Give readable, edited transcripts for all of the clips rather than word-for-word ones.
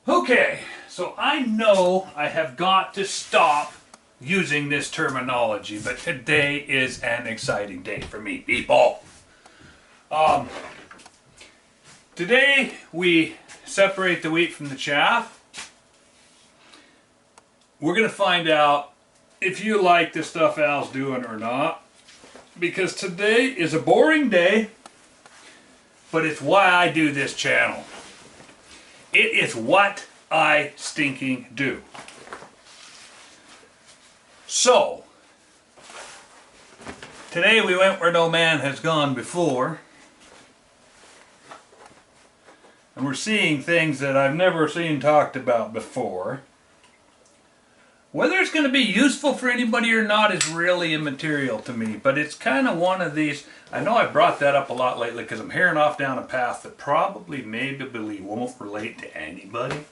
Okay, so I know I have got to stop using this terminology, but today is an exciting day for me, people. Today we separate the wheat from the chaff. We're going to find out if you like the stuff Al's doing or not, because today is a boring day, but it's why I do this channel. It is what I stinking do. So, today we went where no man has gone before. And we're seeing things that I've never seen talked about before. Whether it's going to be useful for anybody or not is really immaterial to me, but it's kind of one of these. I know I brought that up a lot lately because I'm heading off down a path that probably maybe won't relate to anybody.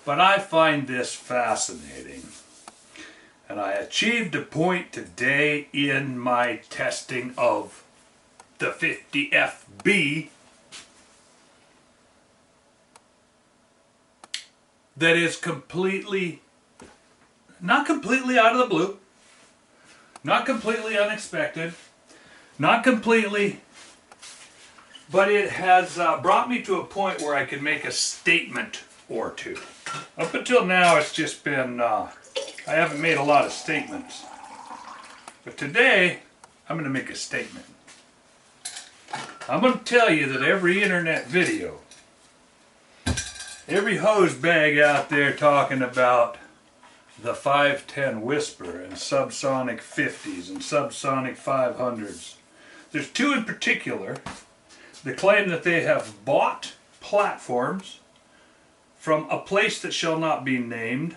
But I find this fascinating. And I achieved a point today in my testing of the 50FB that is completely, not completely out of the blue, not completely unexpected, not completely, but it has brought me to a point where I can make a statement or two. Up until now it's just been, I haven't made a lot of statements. But today I'm going to make a statement. I'm going to tell you that every internet video, every hose bag out there talking about the 510 Whisper and Subsonic 50s and Subsonic 500s. There's two in particular that claim that they have bought platforms from a place that shall not be named,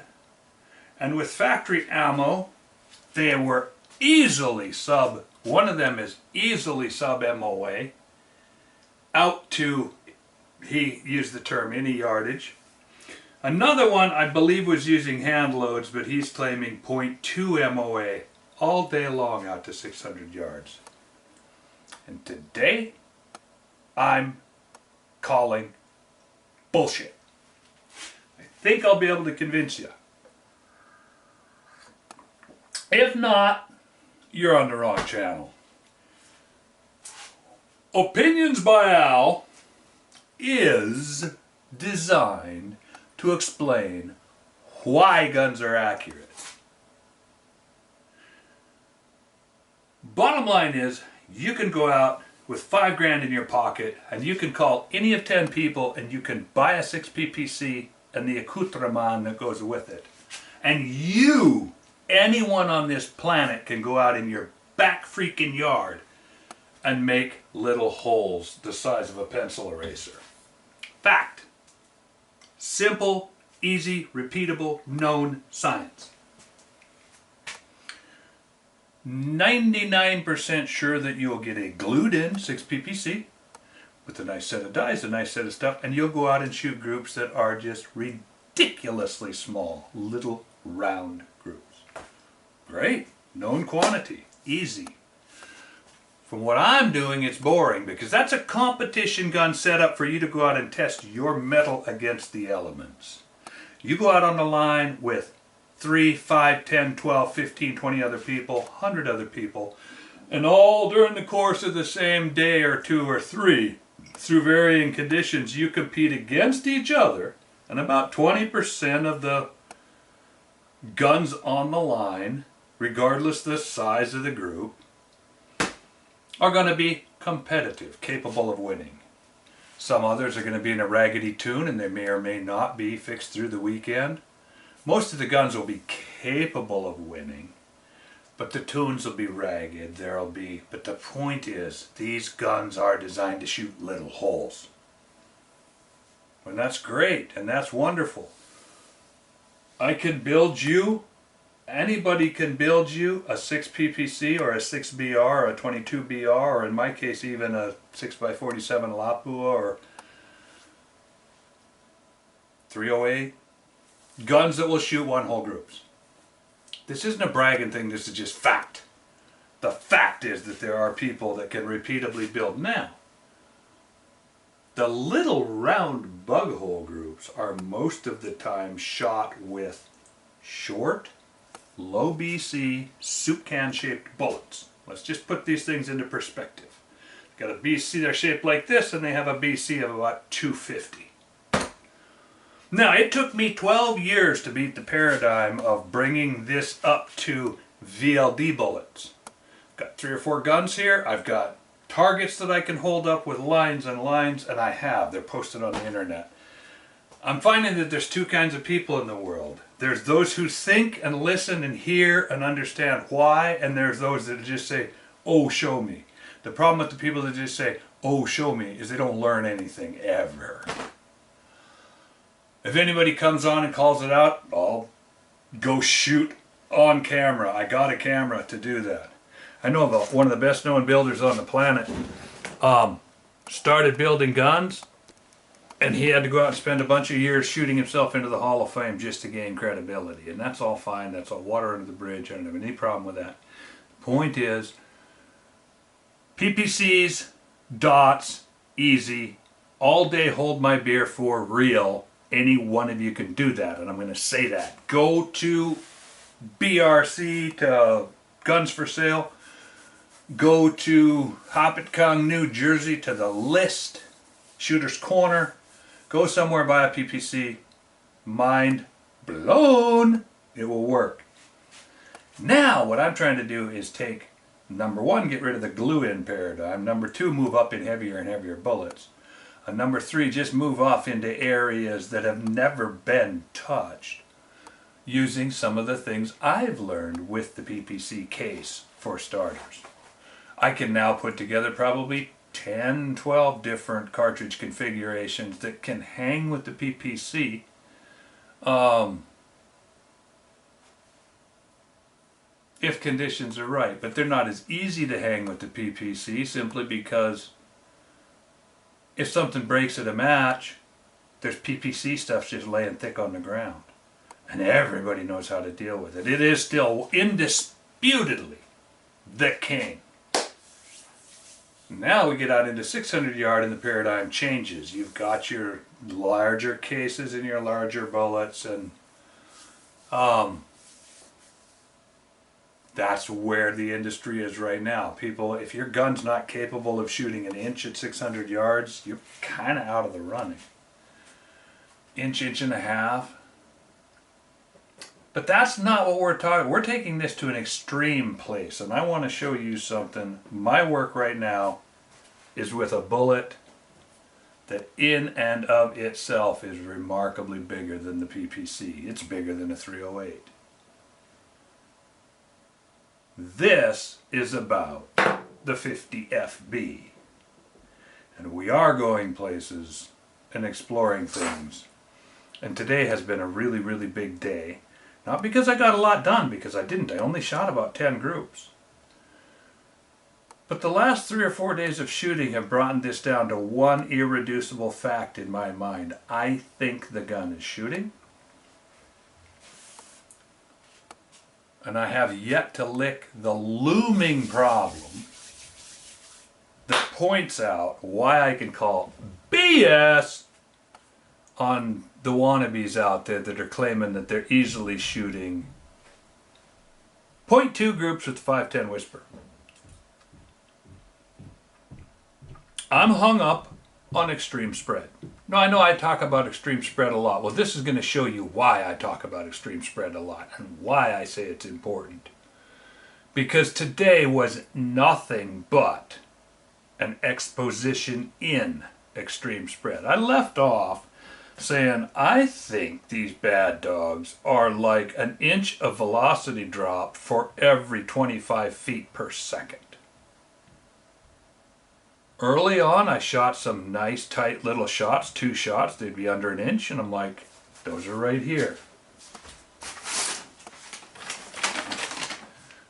and with factory ammo they were easily one of them is easily sub MOA out to, he used the term, any yardage. Another one I believe was using hand loads, but he's claiming 0.2 MOA all day long out to 600 yards. And today I'm calling bullshit. I think I'll be able to convince you. If not, you're on the wrong channel. Opinions by Al is designed to explain why guns are accurate. Bottom line is, you can go out with $5 in your pocket and you can call any of 10 people and you can buy a 6 PPC and the accoutrement that goes with it. And you, anyone on this planet, can go out in your back freaking yard and make little holes the size of a pencil eraser. Fact. Simple, easy, repeatable, known science. 99% sure that you'll get a glued in 6 PPC with a nice set of dies, a nice set of stuff, and you'll go out and shoot groups that are just ridiculously small, little round groups. Great, known quantity, easy. From what I'm doing, it's boring because that's a competition gun set up for you to go out and test your metal against the elements. You go out on the line with 3, 5, 10, 12, 15, 20 other people, 100 other people, and all during the course of the same day or two or three, through varying conditions, you compete against each other, and about 20% of the guns on the line, regardless the size of the group, are going to be competitive, capable of winning. Some others are going to be in a raggedy tune and they may or may not be fixed through the weekend. Most of the guns will be capable of winning, but the tunes will be ragged. But the point is, these guns are designed to shoot little holes. And that's great and that's wonderful. I can build you, anybody can build you a 6 PPC or a 6 BR or a 22 BR, or in my case even a 6x47 Lapua or 308. Guns that will shoot one hole groups. This isn't a bragging thing, this is just fact. The fact is that there are people that can repeatably build. Now, the little round bug hole groups are most of the time shot with short, low BC, soup can shaped bullets. Let's just put these things into perspective. Got a BC, they're shaped like this, and they have a BC of about 250. Now, it took me 12 years to beat the paradigm of bringing this up to VLD bullets. Got 3 or 4 guns here. I've got targets that I can hold up with lines and lines, and I have. They're posted on the internet. I'm finding that there's 2 kinds of people in the world. There's those who think and listen and hear and understand why, and there's those that just say, oh, show me. The problem with the people that just say, oh, show me, is they don't learn anything ever. If anybody comes on and calls it out, I'll go shoot on camera. I got a camera to do that. I know about one of the best known builders on the planet. Started building guns, and he had to go out and spend a bunch of years shooting himself into the Hall of Fame just to gain credibility. And that's all fine. That's all water under the bridge. I don't have any problem with that. The point is, PPCs, dots, easy, all day hold my beer for real. Any one of you can do that, and I'm going to say that. Go to BRC, to Guns for Sale. Go to Hoppetkong, New Jersey, to the List, Shooter's Corner. Go somewhere, buy a PPC. Mind blown. It will work. Now, what I'm trying to do is take, number 1, get rid of the glue-in paradigm. Number 2, move up in heavier and heavier bullets. Number 3, just move off into areas that have never been touched using some of the things I've learned with the PPC case for starters. I can now put together probably 10, 12 different cartridge configurations that can hang with the PPC. If conditions are right, but they're not as easy to hang with the PPC simply because if something breaks at a match, there's PPC stuff just laying thick on the ground. And everybody knows how to deal with it. It is still indisputably the king. Now we get out into 600 yard and the paradigm changes. You've got your larger cases and your larger bullets, and that's where the industry is right now. People, if your gun's not capable of shooting an inch at 600 yards, you're kind of out of the running. Inch, inch and a half. But that's not what we're talking. We're taking this to an extreme place, and I want to show you something. My work right now is with a bullet that in and of itself is remarkably bigger than the PPC. It's bigger than a 308. This is about the 50 FB. And we are going places and exploring things. And today has been a really, really big day. Not because I got a lot done, because I didn't. I only shot about 10 groups. But the last 3 or 4 days of shooting have brought this down to one irreducible fact in my mind. I think the gun is shooting. And I have yet to lick the looming problem that points out why I can call BS on the wannabes out there that are claiming that they're easily shooting .2 groups with 510 Whisper. I'm hung up on extreme spread. Now, I know I talk about extreme spread a lot. Well, this is going to show you why I talk about extreme spread a lot and why I say it's important. Because today was nothing but an exposition in extreme spread. I left off saying I think these bad dogs are like an inch of velocity drop for every 25 feet per second. Early on, I shot some nice tight little shots, 2 shots, they'd be under an inch, and I'm like, those are right here.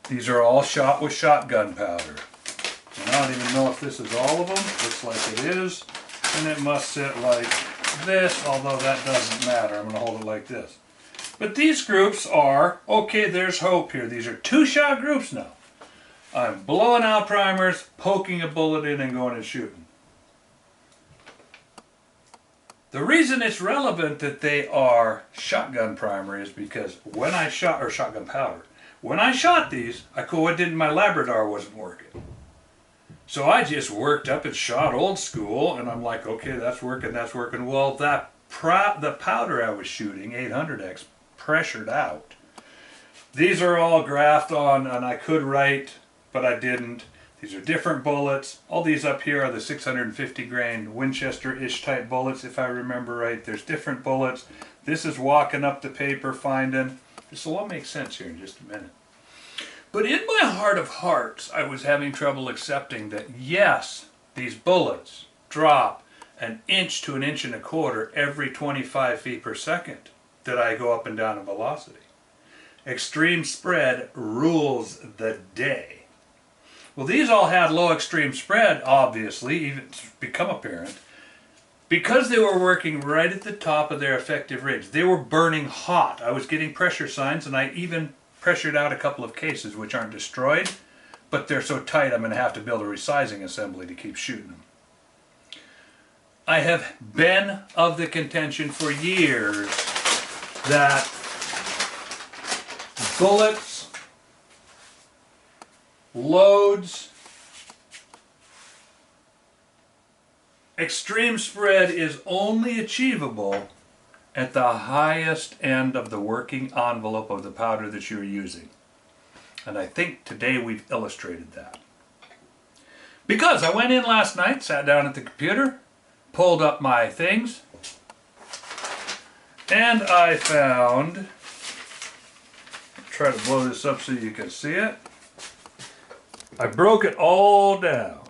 These are all shot with shotgun powder. And I don't even know if this is all of them. Looks like it is. And it must sit like this, although that doesn't matter. I'm going to hold it like this. But these groups are, okay, there's hope here. These are 2-shot groups now. I'm blowing out primers, poking a bullet in and going and shooting. The reason it's relevant that they are shotgun primer is because when I shot, or shotgun powder, when I shot these, my Labrador wasn't working. So I just worked up and shot old school, and I'm like, okay, that's working, that's working. Well, the powder I was shooting, 800X, pressured out. These are all graphed on, and I could write, but I didn't. These are different bullets. All these up here are the 650 grain Winchester-ish type bullets, if I remember right. There's different bullets. This is walking up the paper, finding. This will all make sense here in just a minute. But in my heart of hearts, I was having trouble accepting that, yes, these bullets drop an inch to an inch and a quarter every 25 feet per second that I go up and down in velocity. Extreme spread rules the day. Well, these all had low extreme spread, obviously, even it's become apparent, because they were working right at the top of their effective range. They were burning hot. I was getting pressure signs, and I even pressured out a couple of cases, which aren't destroyed, but they're so tight I'm going to have to build a resizing assembly to keep shooting them. I have been of the contention for years that bullets, loads, extreme spread is only achievable at the highest end of the working envelope of the powder that you're using. And I think today we've illustrated that. Because I went in last night, sat down at the computer, pulled up my things, and I found, try to blow this up so you can see it. I broke it all down,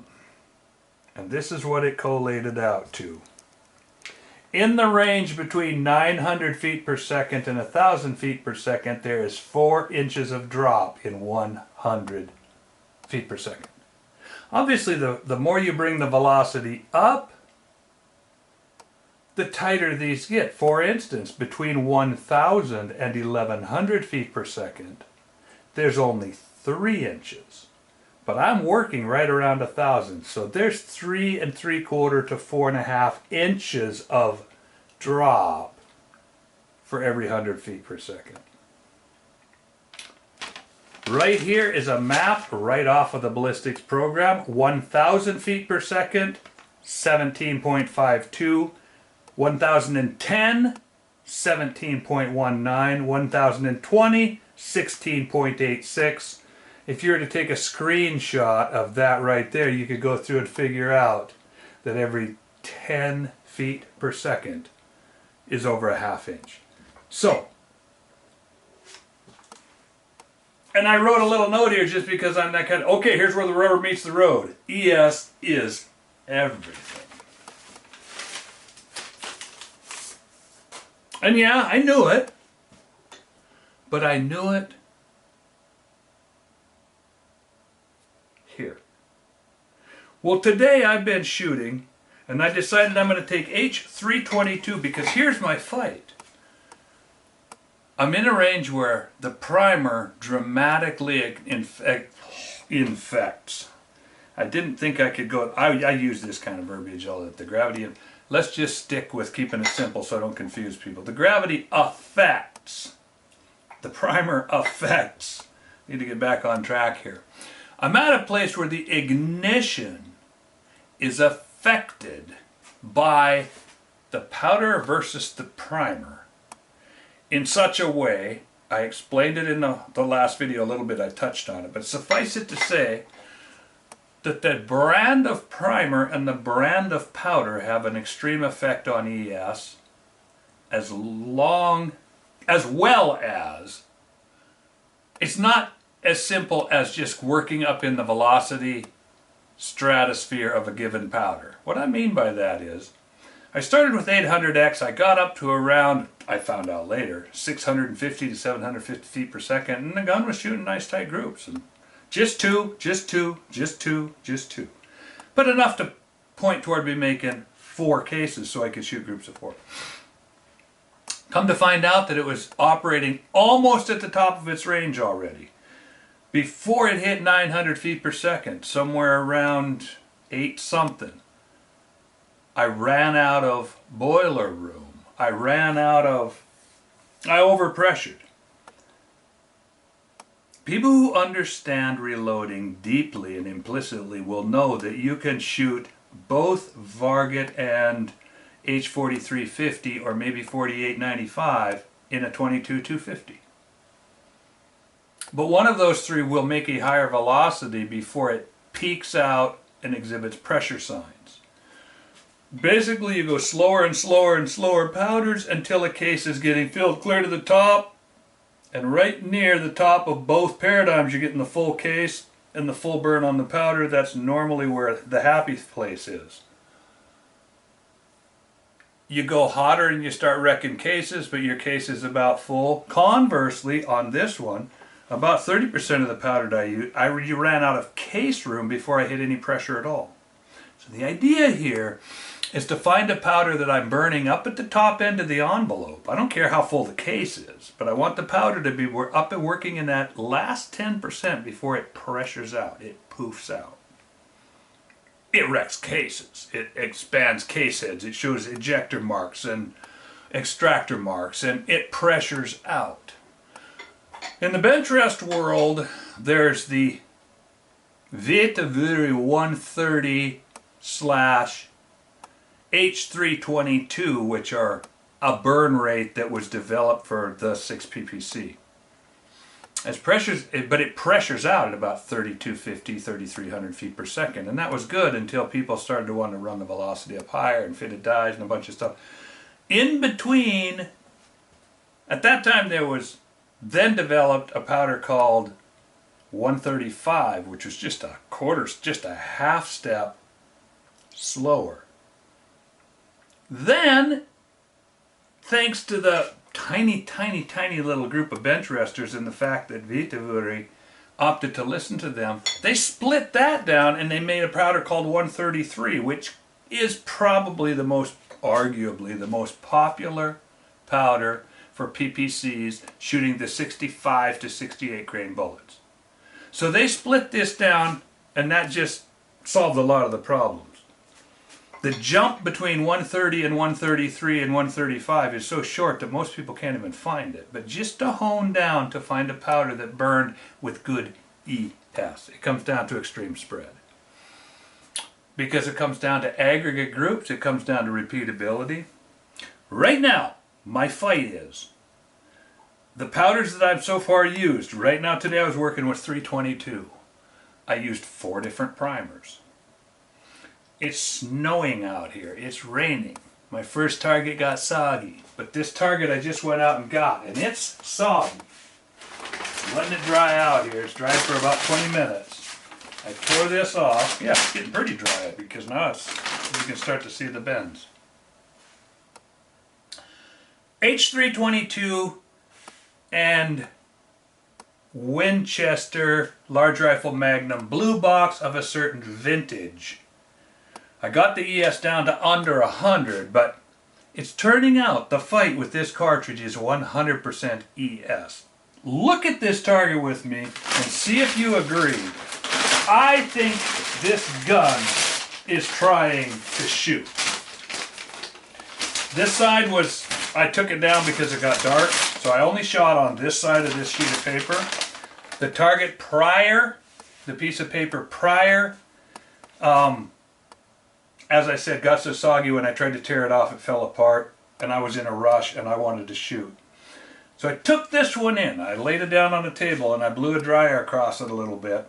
and this is what it collated out to. In the range between 900 feet per second and 1,000 feet per second, there is 4 inches of drop in 100 feet per second. Obviously, the more you bring the velocity up, the tighter these get. For instance, between 1,000 and 1,100 feet per second, there's only 3 inches. But I'm working right around 1,000, so there's 3 3/4 to 4.5 inches of drop for every 100 feet per second. Right here is a map right off of the ballistics program. 1,000 feet per second, 17.52. 1,010, 17.19. 1,020, 16.86. If you were to take a screenshot of that right there, you could go through and figure out that every 10 feet per second is over a 1/2 inch. So, and I wrote a little note here just because I'm that kind of, okay, here's where the rubber meets the road. ES is everything. And yeah, I knew it, but I knew it here. Well, today I've been shooting, and I decided I'm going to take H322 because here's my fight. I'm in a range where the primer dramatically infects. I didn't think I could go, I use this kind of verbiage all that the gravity, let's just stick with keeping it simple so I don't confuse people. The gravity affects. The primer affects. Need to get back on track here. I'm at a place where the ignition is affected by the powder versus the primer in such a way, I explained it in the last video a little bit, I touched on it, but suffice it to say that the brand of primer and the brand of powder have an extreme effect on ES, as well as it's not as simple as just working up in the velocity stratosphere of a given powder. What I mean by that is, I started with 800X, I got up to around, I found out later, 650 to 750 feet per second, and the gun was shooting nice tight groups. And just two. But enough to point toward me making 4 cases so I could shoot groups of 4. Come to find out that it was operating almost at the top of its range already. Before it hit 900 feet per second, somewhere around 8 something. I ran out of boiler room. I overpressured. People who understand reloading deeply and implicitly will know that you can shoot both Varget and H-4350 or maybe 4895 in a 22-250. But one of those three will make a higher velocity before it peaks out and exhibits pressure signs. Basically, you go slower and slower and slower powders until a case is getting filled clear to the top. And right near the top of both paradigms, you're getting the full case and the full burn on the powder. That's normally where the happy place is. You go hotter and you start wrecking cases, but your case is about full. Conversely, on this one, about 30% of the powder I ran out of case room before I hit any pressure at all. So the idea here is to find a powder that I'm burning up at the top end of the envelope. I don't care how full the case is, but I want the powder to be up and working in that last 10% before it pressures out, it poofs out. It wrecks cases, it expands case heads, it shows ejector marks and extractor marks, and it pressures out. In the bench rest world, there's the Vitavury 130 / H322, which are a burn rate that was developed for the 6 ppc. But it pressures out at about 3250, 3300 feet per second, and that was good until people started to want to run the velocity up higher and fitted dies and a bunch of stuff. In between, at that time there was then developed a powder called 135, which was just a half step slower. Then, thanks to the tiny little group of bench resters and the fact that Vitavury opted to listen to them, they split that down and they made a powder called 133, which is probably arguably the most popular powder for PPCs shooting the 65 to 68 grain bullets. So they split this down, and that just solved a lot of the problems. The jump between 130 and 133 and 135 is so short that most people can't even find it. But just to hone down to find a powder that burned with good ES, it comes down to extreme spread. Because it comes down to aggregate groups, it comes down to repeatability. Right now, my fight is the powders that I've so far used. Right now, today I was working with 322. I used 4 different primers. It's snowing out here. It's raining. My first target got soggy, but this target I just went out and got, and it's soggy. Letting it dry out here. It's dried for about 20 minutes. I tore this off. Yeah, it's getting pretty dry because now you can start to see the bends. H322 and Winchester large rifle magnum blue box of a certain vintage. I got the ES down to under 100, but it's turning out the fight with this cartridge is 100% ES. Look at this target with me and see if you agree. I think this gun is trying to shoot. This side was, I took it down because it got dark, so I only shot on this side of this sheet of paper. The target prior, the piece of paper prior, as I said, got so soggy when I tried to tear it off, it fell apart, and I was in a rush and I wanted to shoot. So I took this one in, I laid it down on a table and I blew a dryer across it a little bit.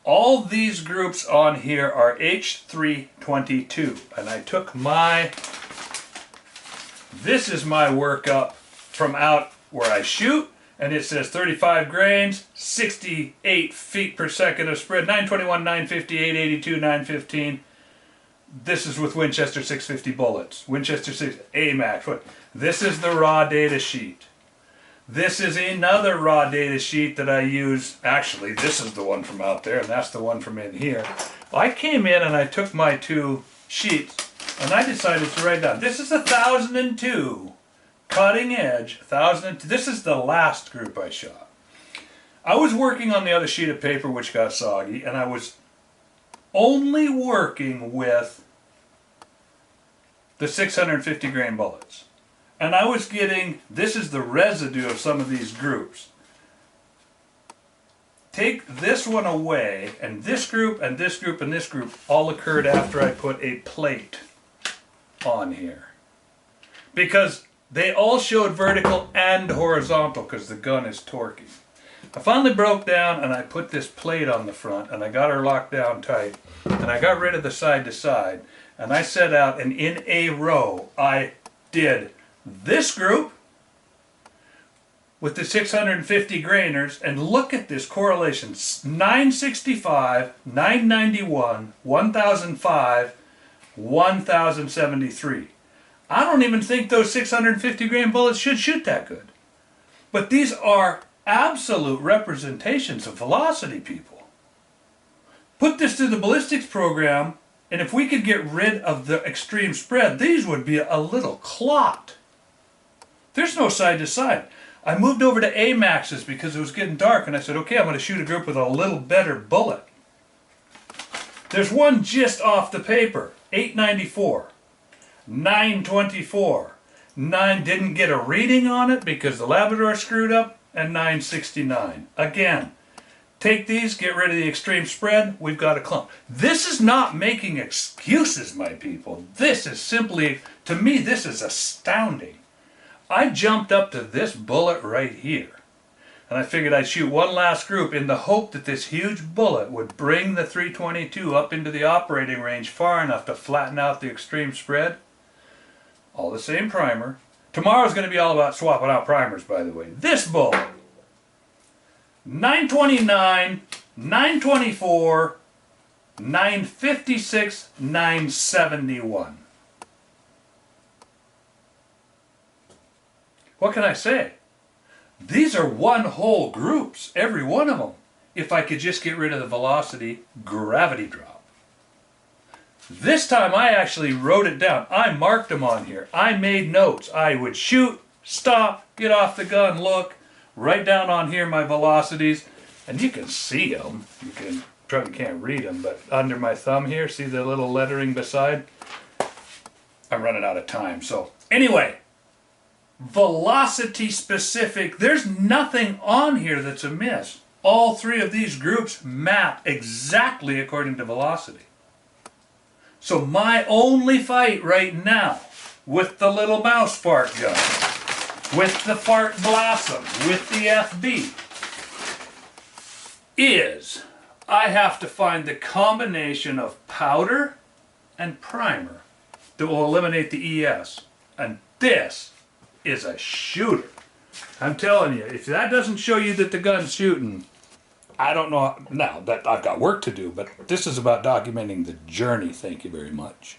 All these groups on here are H322, and I took this is my workup from out where I shoot, and it says 35 grains, 68 feet per second of spread, 921, 950, 882, 915. This is with Winchester 650 bullets. Winchester 6 AMAX. This is the raw data sheet. This is another raw data sheet that I use. Actually, this is the one from out there, and that's the one from in here. Well, I came in and I took my 2 sheets, and I decided to write down. This is 1002. Cutting edge, 1002. This is the last group I shot. I was working on the other sheet of paper, which got soggy, and I was only working with the 650 grain bullets. And I was getting, this is the residue of some of these groups. Take this one away, and this group and this group and this group all occurred after I put a plate on here. Because they all showed vertical and horizontal because the gun is torquey. I finally broke down and I put this plate on the front and I got her locked down tight and I got rid of the side to side and I set out, and in a row I did this group with the 650 grainers, and look at this correlation: 965, 991, 1005, 1073. I don't even think those 650 grain bullets should shoot that good. But these are absolute representations of velocity, people. Put this to the ballistics program, and if we could get rid of the extreme spread, these would be a little clot. There's no side to side. I moved over to AMAXs because it was getting dark, and I said, okay, I'm going to shoot a group with a little better bullet. There's one just off the paper, 894, 924, 9 didn't get a reading on it because the Labrador screwed up, and 969. Again, take these, get rid of the extreme spread, we've got a clump. This is not making excuses, my people. This is simply, to me, this is astounding. I jumped up to this bullet right here, and I figured I'd shoot one last group in the hope that this huge bullet would bring the 322 up into the operating range far enough to flatten out the extreme spread. All the same primer. Tomorrow's going to be all about swapping out primers, by the way. This bullet, 929, 924, 956, 971. What can I say? These are one whole groups, every one of them, if I could just get rid of the velocity gravity drop. This time I actually wrote it down. I marked them on here. I made notes. I would shoot, stop, get off the gun, look, write down on here my velocities, and you can see them. You can probably can't read them, but under my thumb here, see the little lettering beside? I'm running out of time, so anyway. Velocity specific, there's nothing on here that's amiss. All three of these groups map exactly according to velocity. So my only fight right now with the little mouse fart gun, with the fart blossom, with the FB, is I have to find the combination of powder and primer that will eliminate the ES. And this is a shooter. I'm telling you, if that doesn't show you that the gun's shooting, I don't know. Now that I've got work to do, but this is about documenting the journey. Thank you very much.